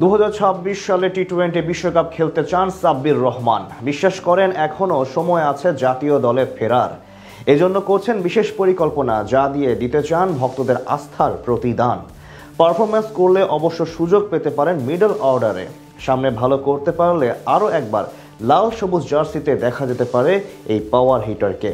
2026 সালে টি-20 বিশ্বকাপ খেলতে চান সাব্বির রহমান। বিশ্বাস করেন এখনও সময় আছে জাতীয় দলে ফেরার। এজন্য করছেন বিশেষ পরিকল্পনা, যা দিয়ে দিতে চান ভক্তদের আস্থার প্রতিদান। পারফরম্যান্স করলে অবশ্য সুযোগ পেতে পারেন মিডল অর্ডারে। সামনে ভালো করতে পারলে আরও একবার লাল সবুজ জার্সিতে দেখা যেতে পারে এই পাওয়ার হিটারকে।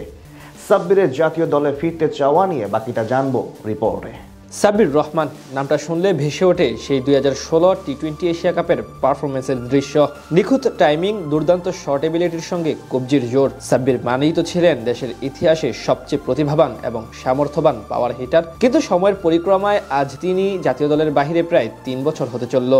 সাব্বিরের জাতীয় দলে ফিরতে চাওয়া নিয়ে বাকিটা জানবো রিপোর্টে। সাব্বির রহমান নামটা শুনলে ভেসে ওঠে সেই 2016 টি-20 এশিয়া কাপের পারফরমেন্সের দৃশ্য। নিখুঁত টাইমিং, দুর্দান্ত শট এবিলিটির সঙ্গে কবজির জোর। সাব্বির মানেই তো ছিলেন দেশের ইতিহাসে সবচেয়ে প্রতিভাবান এবং সামর্থ্যবান পাওয়ার হিটার। কিন্তু সময়ের পরিক্রমায় আজ তিনি জাতীয় দলের বাহিরে প্রায় 3 বছর হতে চলল।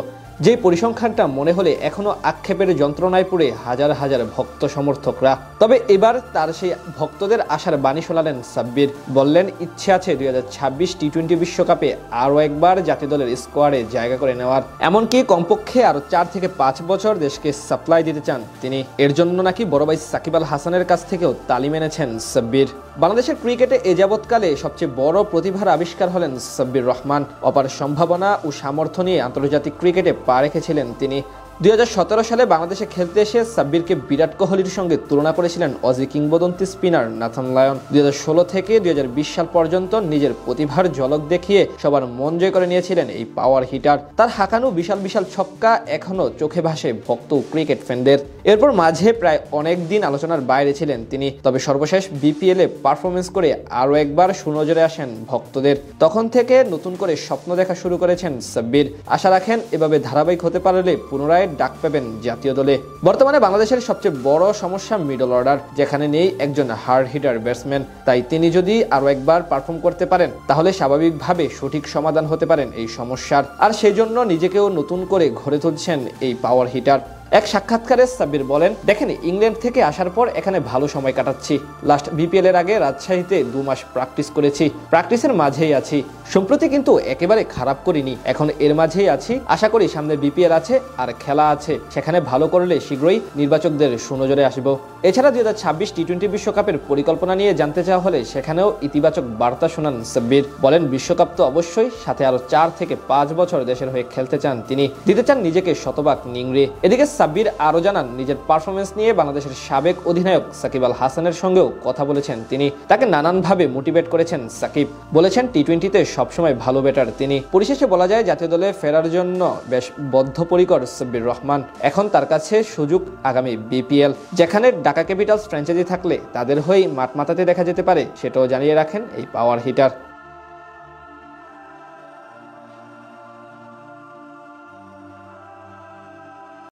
যে পরিসংখ্যানটা মনে হলে এখনো আক্ষেপের যন্ত্রণায় পড়ে হাজার হাজার ভক্ত সমর্থকরা। তবে এবার তার সেই ভক্তদের আশার বাণী শোনালেন সাব্বির। বললেন ইচ্ছে আছে 2026 টি-20 বিশ্বকাপে আরও একবার জাতীয় দলের স্কোয়াডে জায়গা করে নেওয়ার। এমনকি কমপক্ষে আরও 4 থেকে 5 বছর দেশকে সাপ্লাই দিতে চান তিনি। এর জন্য নাকি বড় ভাই সাকিব আল হাসানের কাছ থেকেও তালিম এনেছেন সাব্বির। বাংলাদেশের ক্রিকেটে এ যাবৎকালে সবচেয়ে বড় প্রতিভার আবিষ্কার হলেন সাব্বির রহমান। অপার সম্ভাবনা ও সামর্থ্য নিয়ে আন্তর্জাতিক ক্রিকেটে পা রেখেছিলেন তিনি। 2017 সালে বাংলাদেশে খেলতে এসে সাব্বিরকে বিরাট কোহলির সঙ্গে তুলনা করেছিলেন অজি কিংবদন্তি স্পিনার নাথান লায়ন। 2016 থেকে 2020 সাল পর্যন্ত নিজের প্রতিভার ঝলক দেখিয়ে সবার মন জয় করে নিয়েছিলেন এই পাওয়ার হিটার। তার হাঁকানো বিশাল বিশাল ছক্কা এখনো চোখে ভাসে ভক্ত ক্রিকেট ফ্যানদের। এরপর মাঝে প্রায় অনেক দিন আলোচনার বাইরে ছিলেন তিনি। তবে সর্বশেষ বিপিএলে পারফরমেন্স করে আরও একবার সুনজরে আসেন ভক্তদের। তখন থেকে নতুন করে স্বপ্ন দেখা শুরু করেছেন সাব্বির। আশা রাখেন এভাবে ধারাবাহিক হতে পারলে পুনরায় ডাক পাবেন জাতীয় দলে। বর্তমানে বাংলাদেশের সবচেয়ে বড় সমস্যা মিডল অর্ডার, যেখানে নেই একজন হার্ড হিটার ব্যাটসম্যান। তাই তিনি যদি আরো একবার পারফর্ম করতে পারেন তাহলে স্বাভাবিকভাবে সঠিক সমাধান হতে পারেন এই সমস্যার। আর সেই জন্য নিজেকেও নতুন করে গড়ে তুলছেন এই পাওয়ার হিটার। এক সাক্ষাৎকারে সাব্বির বলেন, দেখেন ইংল্যান্ড থেকে আসার পর এখানে ভালো সময় কাটাচ্ছি। লাস্ট বিপিএল এর আগে রাজশাহীতে 2 মাস প্র্যাকটিস করেছি। প্র্যাকটিসের মাঝেই আছি, সম্প্রতি কিন্তু একেবারে খারাপ করিনি। এখন এর মাঝেই আছি। আশা করি সামনে বিপিএল আছে আর খেলা আছে, সেখানে ভালো করলে শীঘ্রই নির্বাচকদের সুনজরে আসব। এছাড়া 2026 টি-20 বিশ্বকাপের পরিকল্পনা নিয়ে জানতে চাওয়া হলে সেখানেও ইতিবাচক বার্তা শোনান সাব্বির। বলেন বিশ্বকাপ তো অবশ্যই, সাথে আরো 4 থেকে 5 বছর দেশের হয়ে খেলতে চান তিনি। দিতে চান নিজেকে শতভাগ নিংড়ে। এদিকে সাব্বির আরও জানান, নিজের পারফরমেন্স নিয়ে বাংলাদেশের সাবেক অধিনায়ক সাকিব আল হাসানের সঙ্গেও কথা বলেছেন তিনি। তাকে নানানভাবে মোটিভেট করেছেন সাকিব। বলেছেন টি-20তে সবসময় ভালো ব্যাটার তিনি। পরিশেষে বলা যায় জাতীয় দলে ফেরার জন্য বেশ বদ্ধপরিকর সাব্বির রহমান। এখন তার কাছে সুযোগ আগামী বিপিএল, যেখানে ঢাকা ক্যাপিটালস ফ্র্যাঞ্চাইজি থাকলে তাদের হয়েই মাঠ মাতাতে দেখা যেতে পারে, সেটাও জানিয়ে রাখেন এই পাওয়ার হিটার।